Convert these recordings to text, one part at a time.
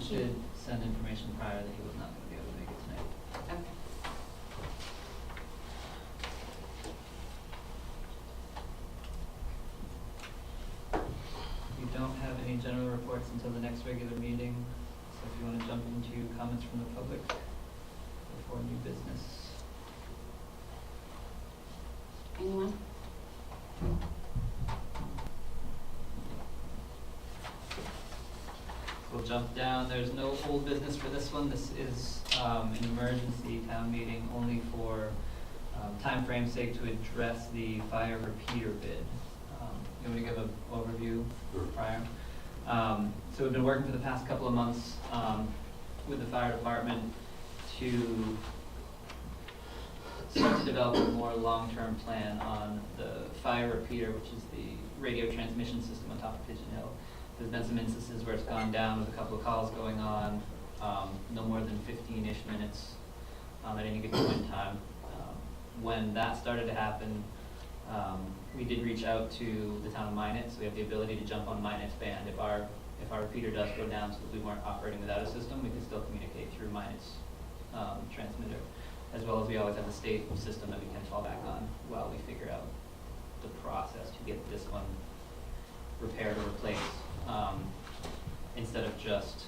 should send information prior that he was not going to be able to make it tonight. Okay. We don't have any general reports until the next regular meeting, so if you want to jump into comments from the public before new business. Anyone? We'll jump down. There's no old business for this one. This is an emergency town meeting only for timeframe's sake to address the fire repeater bid. You want me to give an overview prior? So we've been working for the past couple of months with the fire department to start to develop a more long-term plan on the fire repeater, which is the radio transmission system on top of Pigeon Hill. There's been some instances where it's gone down with a couple of calls going on, no more than 15-ish minutes at any given point in time. When that started to happen, we did reach out to the town of Minot, so we have the ability to jump on Minot's band. If our repeater does go down so that we weren't operating without a system, we can still communicate through Minot's transmitter, as well as we always have the state system that we can fall back on while we figure out the process to get this one repaired or replaced, instead of just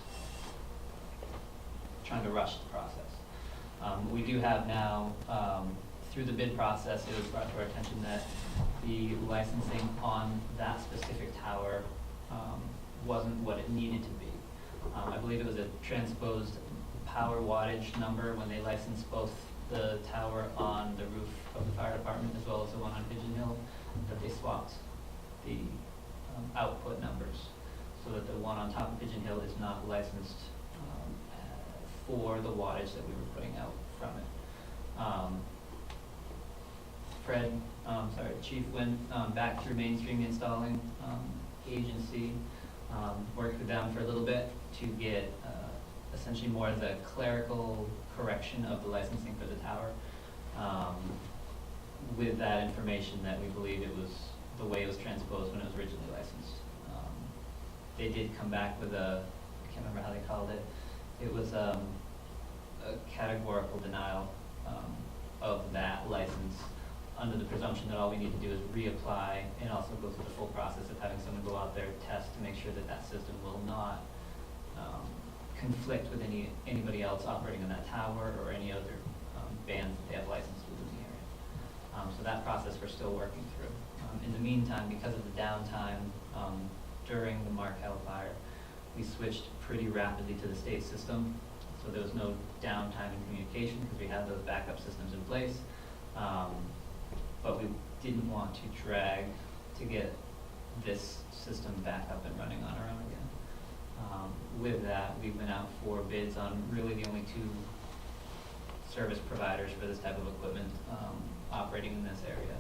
trying to rush the process. We do have now, through the bid process, it was brought to our attention that the licensing on that specific tower wasn't what it needed to be. I believe it was a transposed power wattage number when they licensed both the tower on the roof of the fire department as well as the one on Pigeon Hill, that they swapped the output numbers so that the one on top of Pigeon Hill is not licensed for the wattage that we were putting out from it. Chief went back through Mainstream Installing Agency, worked with them for a little bit to get essentially more of the clerical correction of the licensing for the tower. With that information that we believe it was the way it was transposed when it was originally licensed. They did come back with a, I can't remember how they called it, it was a categorical denial of that license, under the presumption that all we need to do is reapply and also go through the full process of having someone go out there, test to make sure that that system will not conflict with anybody else operating on that tower or any other bands that they have licensed within the area. So that process we're still working through. In the meantime, because of the downtime during the Markel fire, we switched pretty rapidly to the state system. So there was no downtime in communication because we had those backup systems in place. But we didn't want to drag to get this system back up and running on our own again. With that, we went out for bids on really the only two service providers for this type of equipment operating in this area.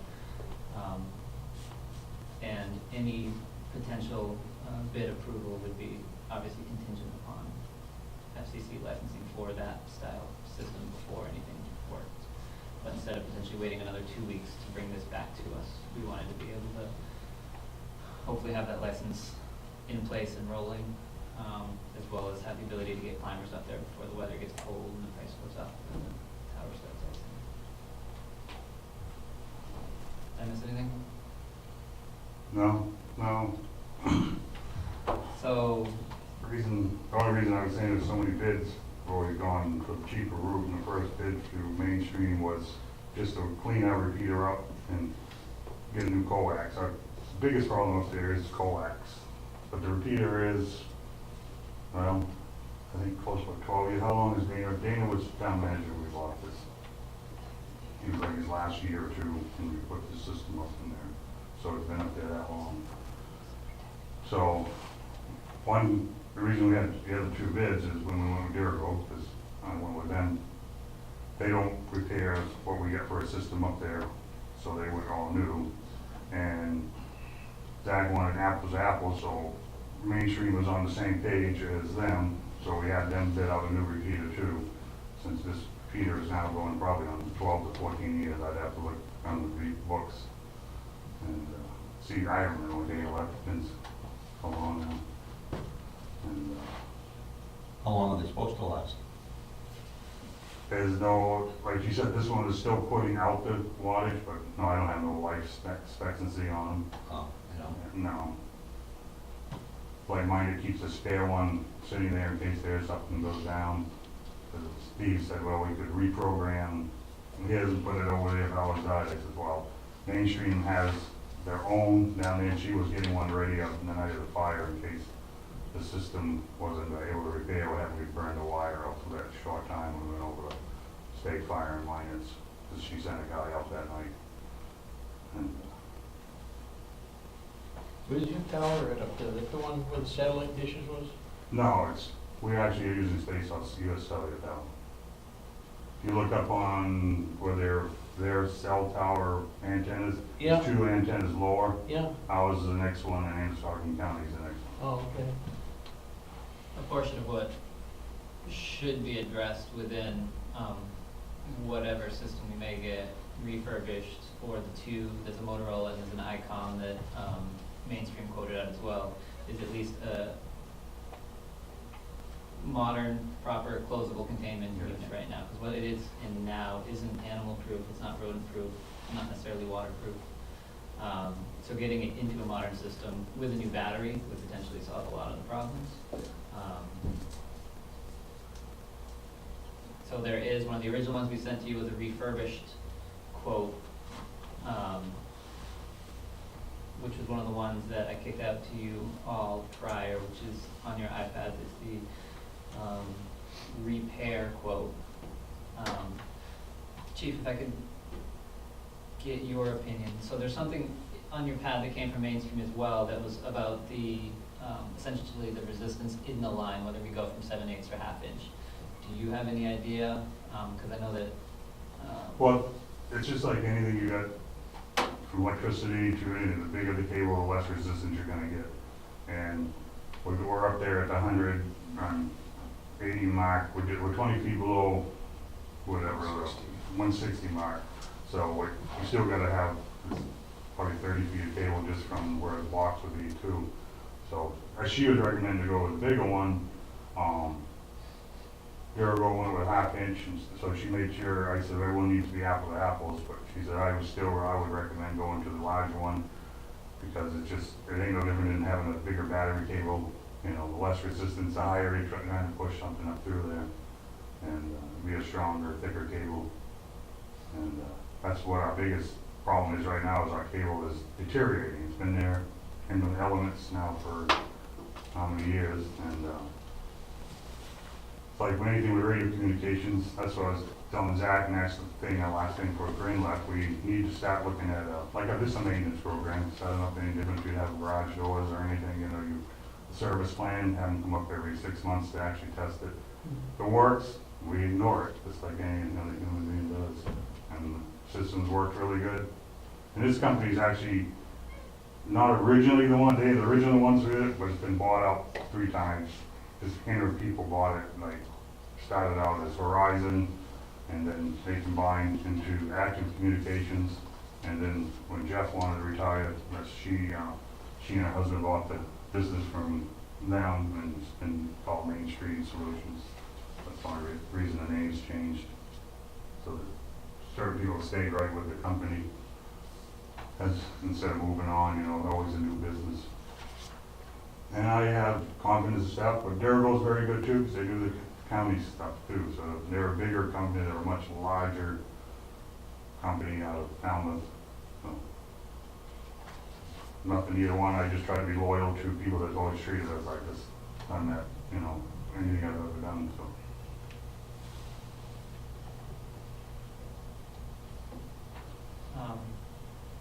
And any potential bid approval would be obviously contingent upon FCC licensing for that style system before anything worked. But instead of potentially waiting another 2 weeks to bring this back to us, we wanted to be able to hopefully have that license in place and rolling, as well as have the ability to get climbers up there before the weather gets cold and the price goes up and the tower starts icing. Did I miss anything? No. So, The only reason I was saying there's so many bids already gone for the cheaper route, and the first bid through Mainstream was just to clean our repeater up and get a new coax. Our biggest problem up there is coax, but the repeater is, well, I think close to 12 years. How long is Dana? Dana was town manager when we bought this. He was like his last year or two when we put the system up in there. So it's been up there that long. So the reason we had the other two bids is when we went with Dirigo, because I went with them, they don't repair what we get for a system up there, so they were all new. And Zach wanted apples to apples, so Mainstream was on the same page as them, so we had them bid out a new repeater too. Since this repeater is now going probably on 12 to 14 years, I'd have to look on the books and see. I don't remember when Dana left, it's so long now. And How they're supposed to last? There's no, like you said, this one is still putting out the wattage, but no, I don't have no life expectancy on Oh, you know, them, no. Like mine, it keeps a spare one sitting there in case there's something goes down. 'Cause Steve said, well, we could reprogram, he hasn't put it over there if I was died. I said, well, Mainstream has their own down there, and she was getting one ready up in the night of the fire in case the system wasn't able to repair, or have we burned the wire out for that short time when we went over to State Fire and Miners, because she sent a guy out that night. And Where's your tower at up there? Is that the one where the satellite dishes was? no, we actually are using Space House, US Cellular Tower. If you look up on where their cell tower antennas, Yeah. there's two antennas lower, Yeah, ours is the next one, and Amsterdam County is the next one. oh, okay. A portion of what should be addressed within, whatever system we may get refurbished, or the two, there's a Motorola and there's an Icom that, Mainstream quoted out as well, is at least a modern, proper, closable containment unit right now, because what it is in now isn't animal-proof, it's not rodent-proof, not necessarily waterproof. So getting it into a modern system with a new battery would potentially solve a lot of the problems. So there is, one of the original ones we sent to you was a refurbished quote, which was one of the ones that I kicked out to you all prior, which is on your iPad, is the repair quote. Chief, if I could get your opinion. So there's something on your pad that came from Mainstream as well that was about the, essentially the resistance in the line, whether we go from 7/8 or 1/2 inch. Do you have any idea? Because I know that, Well, it's just like anything you got, from electricity to anything, the bigger the cable, the less resistance you're gonna get. And we're up there at the 180 mark, we're 20 feet below, whatever, 160 mark. So we still gotta have probably 30 feet of cable just from where the box would be too. So, she would recommend to go with a bigger one. Durago went with 1/2 inch, and so she made sure, I said, everyone needs to be apple to apples, but she said, I would recommend going to the larger one, because it ain't no different than having a bigger battery cable, you know, the less resistance, the higher you're trying to push something up through there, and be a stronger, thicker cable. And that's what our biggest problem is right now, is our cable is deteriorating. It's been there in the elements now for how many years, and like when anything with radio communications, that's what I was telling Zach, and that's the thing, that last thing for Green left, we need to start looking at, like this is a maintenance program, so I don't know if any difference we'd have garage doors or anything, you know, the service plan, have them come up every 6 months to actually test it. If it works, we ignore it, just like any other human being does. And the systems worked really good. And this company's actually not originally the one, they're the original ones with it, but it's been bought out 3 times. Just of people bought it, like, started out as Verizon, and then they combined into Active Communications, and then when Jeff wanted to retire, she and her husband bought the business from them, and it's been called Mainstream Solutions. That's the only reason the name's changed, so that certain people stay right with the company, as instead of moving on, you know, always a new business. And I have confidence in staff, but Durago's very good too, because they do the county stuff too. So they're a bigger company, they're a much larger company out of Falmouth. So nothing either one, I just try to be loyal to people that always treated us like this, done that, you know, anything I've ever done, so.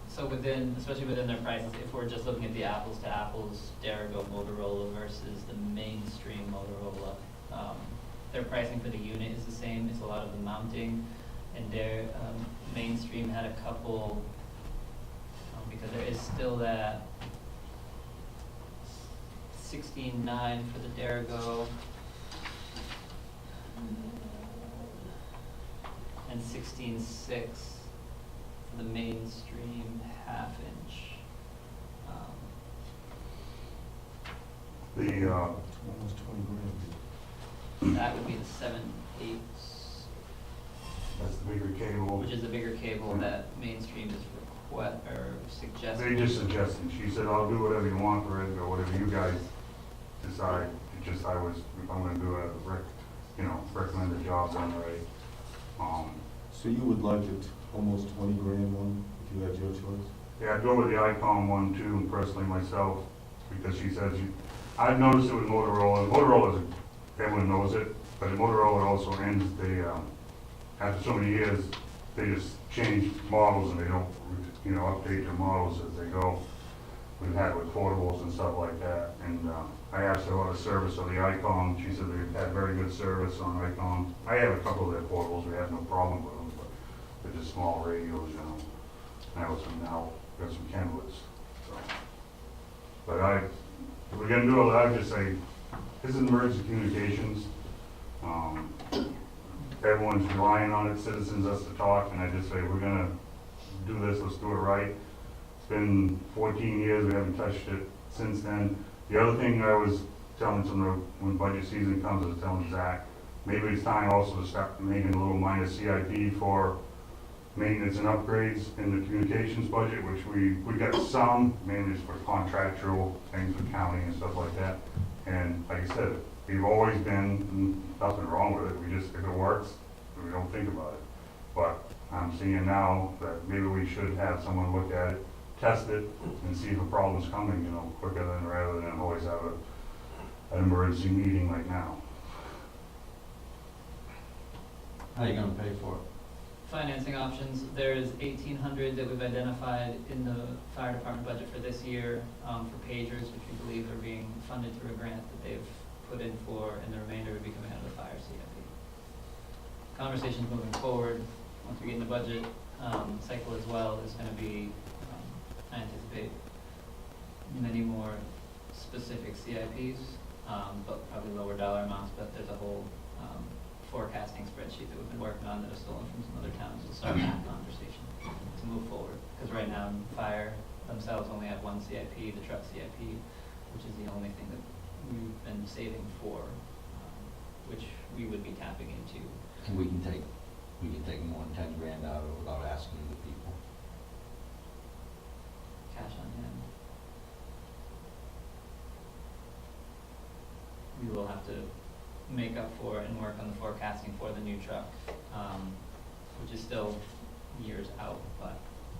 So within, especially within their prices, if we're just looking at the apples to apples, Durago Motorola versus the Mainstream Motorola, their pricing for the unit is the same. It's a lot of the mounting, and their Mainstream had a couple, because there is still that 16.9 for the Durago and 16.6 for the Mainstream 1/2 inch. The, Almost 20 grand. That would be the 7/8, That's the bigger cable. which is the bigger cable that Mainstream is suggesting. They just suggested, she said, I'll do whatever you want for it, or whatever you guys decide. It just, if I'm gonna do recommend a job done right. So you would like it almost 20 grand one, if you had your choice? Yeah, I'd go with the Icom one too, personally myself, because she says, I've noticed it with Motorola. Motorola, everyone knows it, but Motorola also ends, after so many years, they just change models and they don't, update their models as they go. We've had it with portables and stuff like that, and I asked her about the service of the Icom. She said they've had very good service on Icom. I have a couple of their portables, we have no problem with them, but they're just small radios, I have some now, got some Kenwoods, so. But if we're gonna do it, I'd just say, this is emergency communications. Everyone's relying on it, citizens us to talk, and I just say, we're gonna do this, let's do it right. It's been 14 years, we haven't touched it since then. The other thing I was telling when budget season comes, I was telling Zach, maybe it's time also to start making a little minor CIP for maintenance and upgrades in the communications budget, which we got some, mainly just for contractual things with county and stuff like that. And like I said, we've always been, nothing wrong with it, we just, if it works, we don't think about it. But I'm seeing now that maybe we should have someone look at it, test it, and see if a problem's coming, quicker than rather than always have an emergency meeting like now. How are you gonna pay for it? Financing options, there's 1,800 that we've identified in the fire department budget for this year for pagers, which we believe are being funded through a grant that they've put in for, and the remainder would be coming out of the fire CIP. Conversations moving forward, once we get in the budget cycle as well, is going to be, I anticipate, many more specific CIPs, but probably lower dollar amounts, but there's a whole forecasting spreadsheet that we've been working on that is stolen from some other towns to start that conversation to move forward. Because right now, fire themselves only have one CIP, the truck CIP, which is the only thing that we've been saving for, which we would be tapping into. And we can take more than 10 grand out of it without asking the people. Cash on hand. We will have to make up for and work on the forecasting for the new truck, which is still years out, but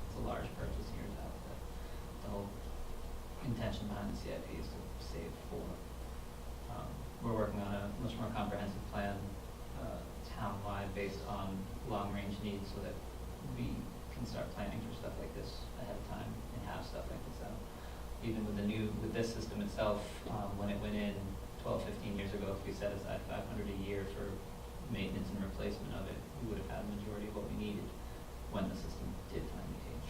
it's a large purchase years out. But the whole intention behind the CIP is to save for. We're working on a much more comprehensive plan town-wide based on long-range needs so that we can start planning for stuff like this ahead of time and have stuff like this out. Even with this system itself, when it went in 12, 15 years ago, if we set aside $500 a year for maintenance and replacement of it, we would have had a majority of what we needed when the system did finally age.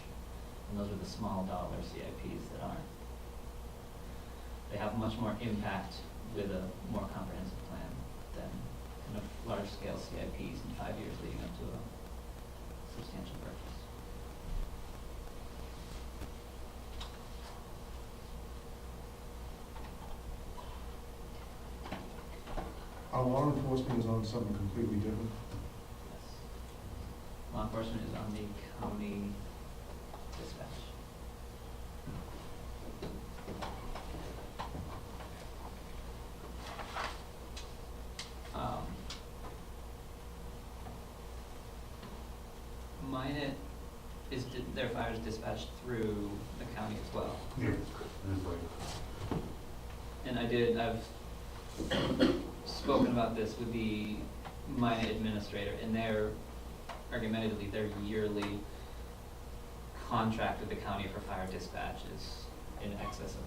And those are the small dollar CIPs that aren't. They have much more impact with a more comprehensive plan than kind of large-scale CIPs in 5 years leading up to a substantial purchase. Our law enforcement is on something completely different. Yes. Law enforcement is on the county dispatch. Minot their fire is dispatched through the county as well. Yeah, it's like, And I've spoken about this with the Minot administrator, and argumentatively, their yearly contract with the county for fire dispatch is in excess of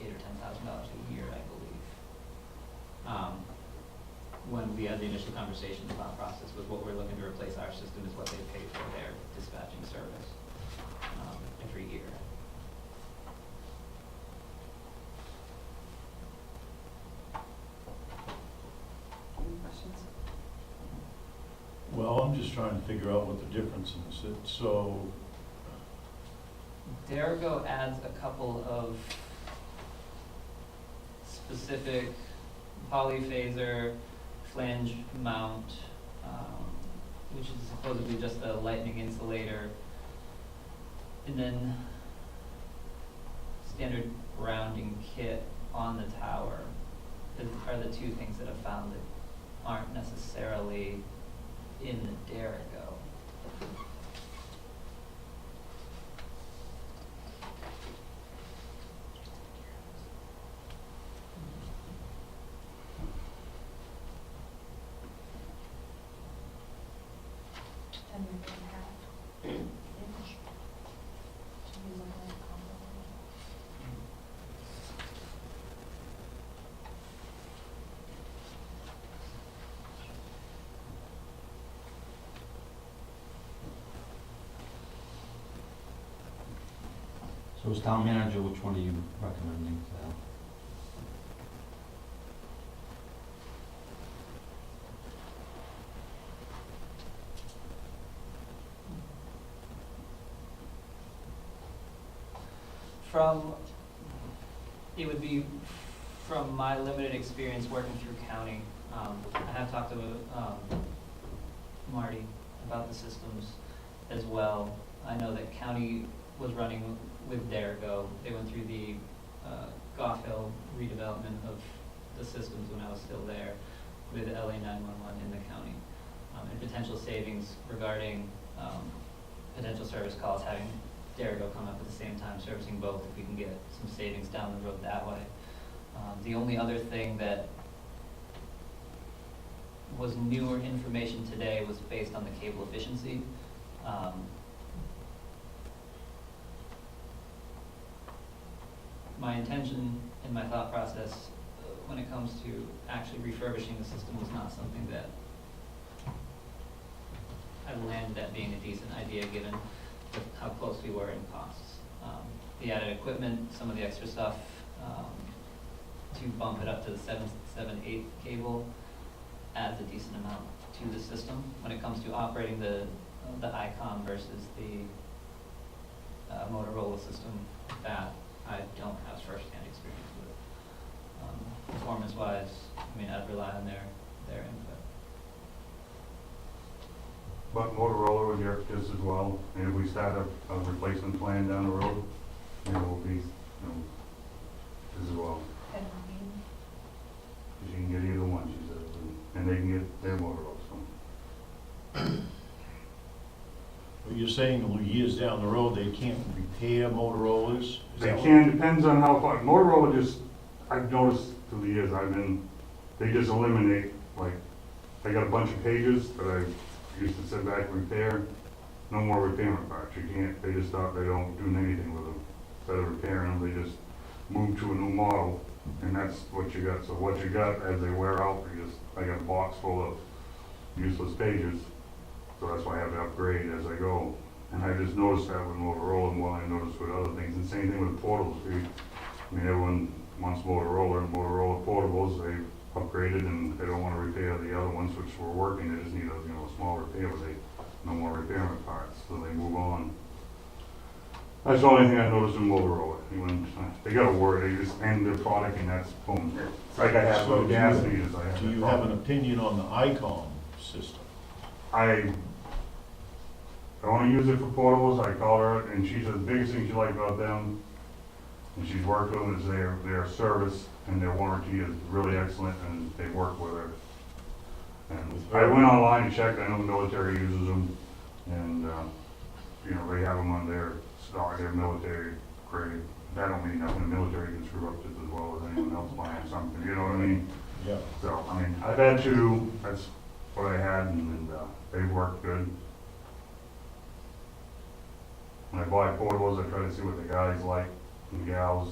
$8,000 or $10,000 a year, I believe. When we had the initial conversation, the thought process was what we're looking to replace our system is what they pay for their dispatching service every year. Any questions? Well, I'm just trying to figure out what the difference is. So, Derigo adds a couple of specific polyphaser flange mount, which is supposedly just a lightning insulator, and then standard grounding kit on the tower are the two things that I've found that aren't necessarily in the Derigo. And we can have image. Should we look at a combo? So as town manager, which one are you recommending, Sal? It would be from my limited experience working through county. I have talked to Marty about the systems as well. I know that county was running with Derigo. They went through the Goff Hill redevelopment of the systems when I was still there with LA 911 in the county. And potential savings regarding potential service calls, having Derigo come up at the same time, servicing both, if we can get some savings down the road that way. The only other thing that was newer information today was based on the cable efficiency. My intention and my thought process when it comes to actually refurbishing the system was not something that I landed at being a decent idea given how close we were in costs. The added equipment, some of the extra stuff, to bump it up to the 7/8 cable adds a decent amount to the system. When it comes to operating the ICOM versus the Motorola system, that I don't have firsthand experience with. Performance-wise, I mean, I'd rely on their input. But Motorola would work just as well, and if we start a replacement plan down the road, it will be, as well. And Beam. Because you can get either one, she said, and they can get their Motorola, so. But you're saying years down the road, they can't repair Motorola's? Is They that what- can, depends on how far, Motorola just, I've noticed through the years I've been, they just eliminate, like, they got a bunch of pages that I used to sit back and repair, no more repairment parts, you can't, they just stop, they don't do anything with them. Instead of repairing them, they just move to a new model, and that's what you got. So what you got, as they wear out, I got a box full of useless pages, so that's why I have to upgrade as I go. And I just noticed that with Motorola, and what I noticed with other things, and same thing with portables. I mean, everyone wants Motorola, and Motorola portables, they've upgraded, and they don't want to repair the other ones, which were working, they just need a small repair, but no more repairment parts, so they move on. That's the only thing I noticed in Motorola. They got a word, they just end their product, and that's boom. It's like I have So with gas meters. I have Do you that have an problem. opinion on the ICOM system? I only use it for portables. I called her, and she said the biggest thing she liked about them, and she's worked with them, is their service and their warranty is really excellent, and they work with her. And I went online and checked. I know the military uses them, and they have them on their stock, their military grade. That don't mean nothing. The military can screw up just as well as anyone else buying something. You know what I mean? Yeah. So, I mean, I've had two, that's what I had, and they work good. When I buy portables, I try to see what the guys like and gals,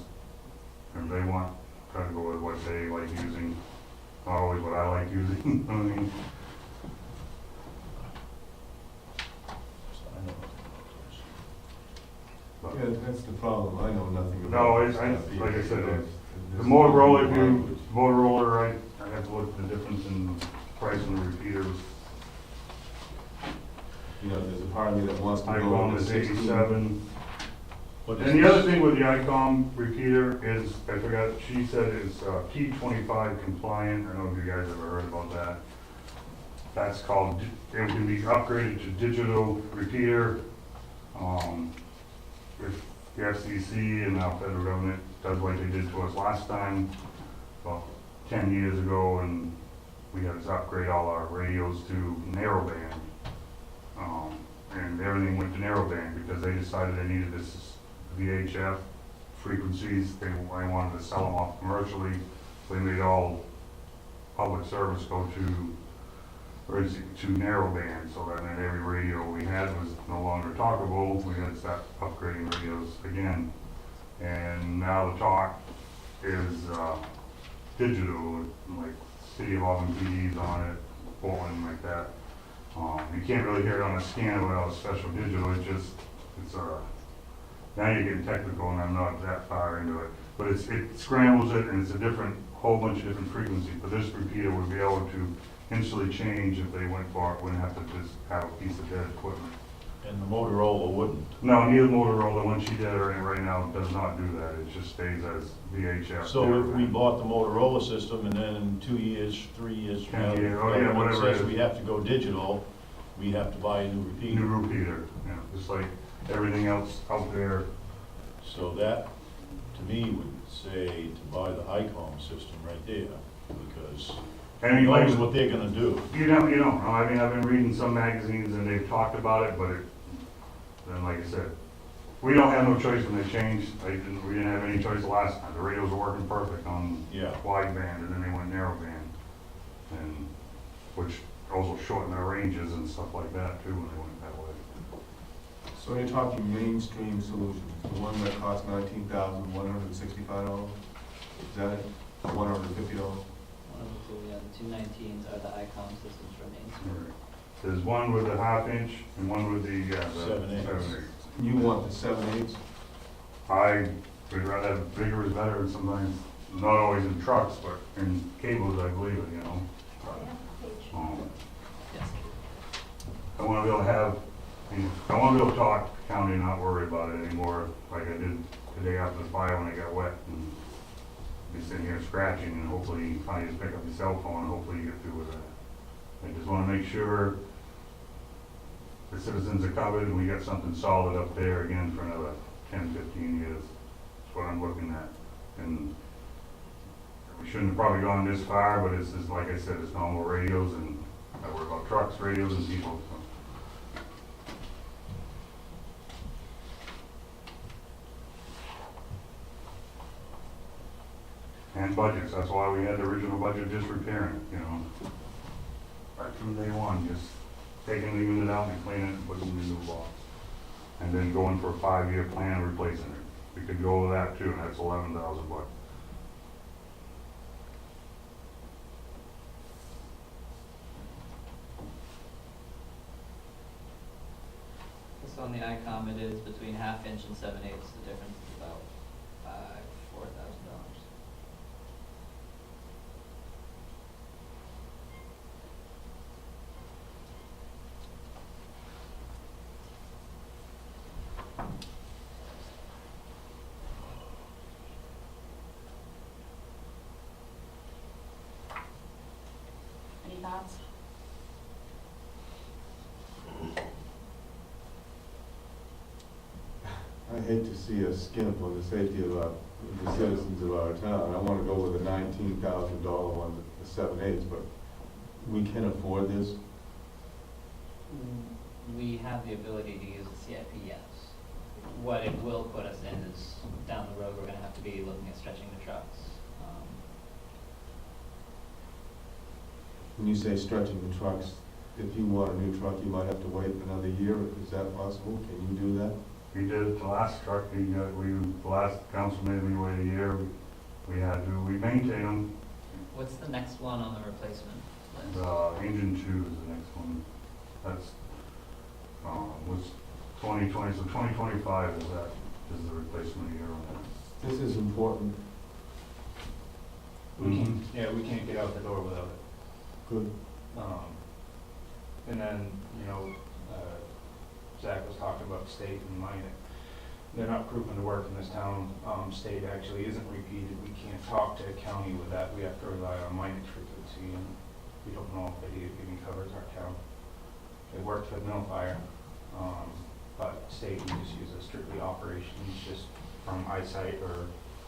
and they want, try to go with what they like using, not always what I like using, you know what I mean? I know nothing about But- Yeah, that's the problem, I know nothing about. No, this it's- stuff like I either. said, There's The no Motorola, language. Motorola, I have to look at the difference in price and the repeaters. You know, there's a part of me that wants to I go go on with this the 16. 87, What is And the other this? thing with the ICOM repeater is, I forgot, she said it's P25 compliant. I don't know if you guys ever heard about that. That's called, it can be upgraded to digital repeater. If the FCC and now federal government does what they did to us last time, about 10 years ago, and we had to upgrade all our radios to narrowband. And everything went to narrowband because they decided they needed this VHF frequencies. They wanted to sell them off commercially, so they made all public service go to narrowband, so that meant every radio we had was no longer talkable. We had to start upgrading radios again. And now the talk is digital, like City of Auburn PD's on it, Portland, like that. You can't really hear it on a scanner without a special digital. Now you're getting technical, and I'm not that far into it. But it scrambles it, and it's a whole bunch of different frequencies. But this repeater would be able to instantly change if they went for it, wouldn't have to just have a piece of dead equipment. And the Motorola wouldn't. No, neither Motorola, when she did it right now, does not do that. It just stays as VHF. So if we bought the Motorola system and then in 2 years, 3 years from now, 10 years, oh, yeah, the one whatever it says is. we have to go digital, we have to buy a new repeater. New repeater, yeah, just like everything else out there. So that, to me, would say to buy the ICOM system right there, because And who like, knows what they're gonna do. you don't know. I mean, I've been reading some magazines and they've talked about it, but then like I said, we don't have no choice when they changed. We didn't have any choice the last time. The radios were working perfect on Yeah. wideband, and then they went narrowband, and which also shortened their ranges and stuff like that too when they went that way. So you're talking mainstream solutions, the one that costs $19,165? Is that it? $150? One of the two, yeah, the 219s are the ICOM systems from Main Street. There's one with a 1/2 inch and one with the 7/8. 7/8. You want the 7/8? I would rather have bigger is better, and sometimes, not always in trucks, but in cables, I believe it, you know. Yes. I want to be able to have, I want to be able to talk to county and not worry about it anymore, like I did the day after the fire when it got wet, and be sitting here scratching, and hopefully you finally just pick up your cell phone, and hopefully you get through with that. I just want to make sure the citizens are covered, and we got something solid up there again for another 10, 15 years. That's what I'm looking at. And we shouldn't have probably gone this far, but it's just, like I said, it's normal radios, and I worry about trucks, radios, and people. So. And budgets, that's why we had the original budget just repairing it, you know. Right from day one, just taking the unit out and cleaning it and putting it in the new box. And then going for a 5-year plan replacing it. We could go with that too, and that's $11,000. So on the ICOM, it is between 1/2 inch and 7/8. The difference is about $4,000. Any thoughts? I hate to see us skimp on the safety of the citizens of our town. I want to go with the $19,000 one, the 7/8, but we can afford this. We have the ability to use the CIP, yes. What it will put us in is, down the road, we're gonna have to be looking at stretching the trucks. When you say stretching the trucks, if you want a new truck, you might have to wait another year. Is that possible? Can you do that? We did the last truck, the last council made me wait a year. We maintain them. What's the next one on the replacement list? The engine 2 is the next one. That's, was 2020, so 2025 is the replacement year on that. This is important. We can't, yeah, we can't get out the door without it. Good. And then, Zach was talking about state and they're not proving the work in this town. State actually isn't repeated. We can't talk to county with that. We have to rely on mileage frequency, and we don't know if it even covers our town. It worked for the Mill Fire, but state we just use a strictly operations, just from eyesight or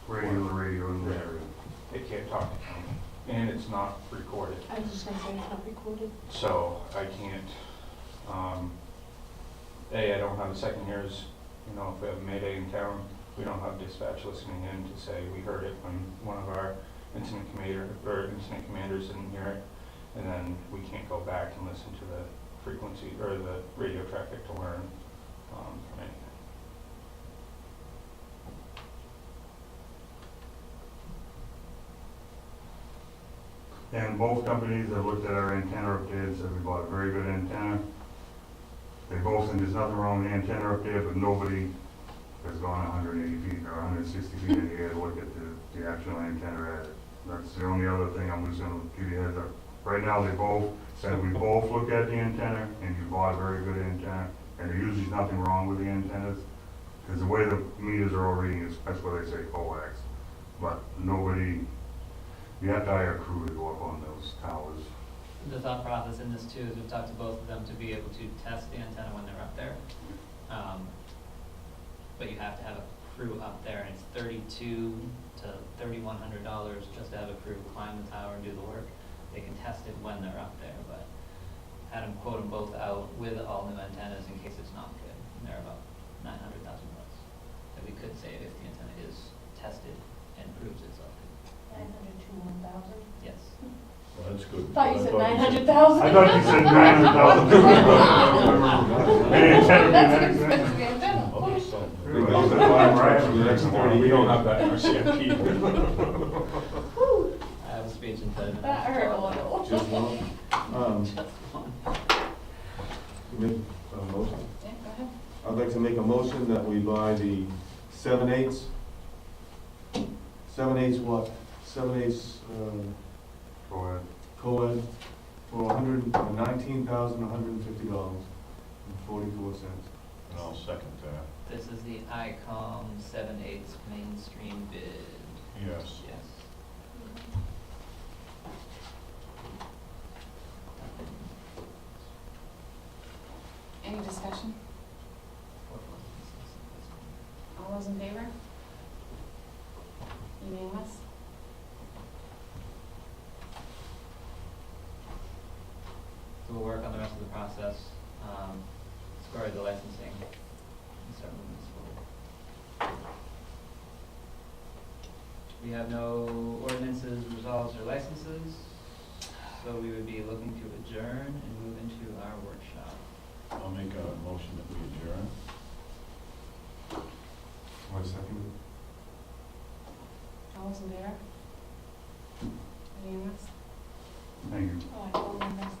Radio in the area. it can't talk to county, and it's not recorded. I was just gonna say it's not recorded. So I can't, I don't have the second years, you know, if we have a mayday in town, we don't have dispatch listening in to say we heard it when one of our incident commanders didn't hear it. And then we can't go back and listen to the frequency or the radio traffic to learn, from anything. And both companies have looked at our antenna up there and said we bought a very good antenna. They both said there's nothing wrong with the antenna up there, but nobody has gone 180 feet or 160 feet in the air to look at the actual antenna at it. That's the only other thing I'm just gonna give you a heads up. Right now, they both said we both looked at the antenna and you bought a very good antenna. And there usually is nothing wrong with the antennas, because the way the meters are all reading is, that's what they say, coax. But nobody, you have to hire a crew to go up on those towers. The thought process in this too is we've talked to both of them to be able to test the antenna when they're up there. But you have to have a crew up there, and it's $3,200 to $3,100 just to have a crew climb the tower and do the work. They can test it when they're up there, but had them quote them both out with all new antennas in case it's not good. And they're about $900,000 that we could save if the antenna is tested and proves itself good. 900 to 1,000. Yes. Well, that's good. Thought you said I 900,000. I thought you said 900,000. The antenna That's an would be expensive next. antenna. Okay, so- Big guns are flying right for the next 30 We don't years. have that in our CIP. Whew, I have a speech impediment. that hurt a little. Just one. Just one. Make a motion. Yeah, go ahead. I'd like to make a motion that we buy the 7/8. 7/8 what? 7/8 Go ahead. co-ed for $119,150.44. And I'll second that. This is the ICOM 7/8 mainstream bid. Yes. Yes. Any discussion? All those in favor? Unanimous? So we'll work on the rest of the process, as far as the licensing, and start moving this forward. We have no ordinances, resolves, or licenses, so we would be looking to adjourn and move into our workshop. I'll make a motion that we adjourn. One second. All those in favor? Unanimous? Thank you. Oh, I totally missed